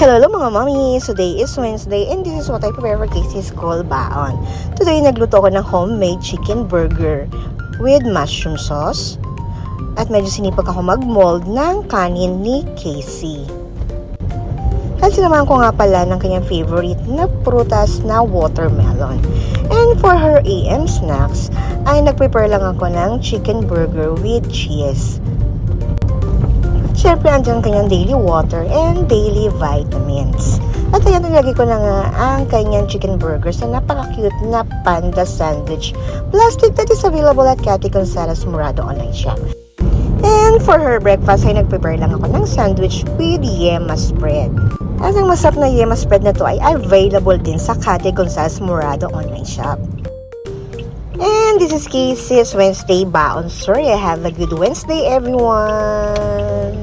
Hello mga mami! Today is Wednesday and this is what I prepare for Casey's School Baon. Today, nagluto ako ng homemade chicken burger with mushroom sauce. At medyo sinipag ako mag-mold ng kanin ni Casey. At sinamahan ko nga pala ng kanyang favorite na prutas na watermelon. And for her AM snacks, ay nag-prepare lang ako ng chicken burger with cheese. Siyempre, andyan kanyang daily water and daily vitamins. At ayan, nilagay ko na nga ang kanyang chicken burger sa napaka-cute na panda sandwich plastic that is available at Cathy Gonzalez Morado online shop. And for her breakfast, ay nag-prepare lang ako ng sandwich with yema spread. At ang masarap na yema spread na to ay available din sa Cathy Gonzalez Morado online shop. And this is Casey's Wednesday Baon. Sorry, have a good Wednesday, everyone!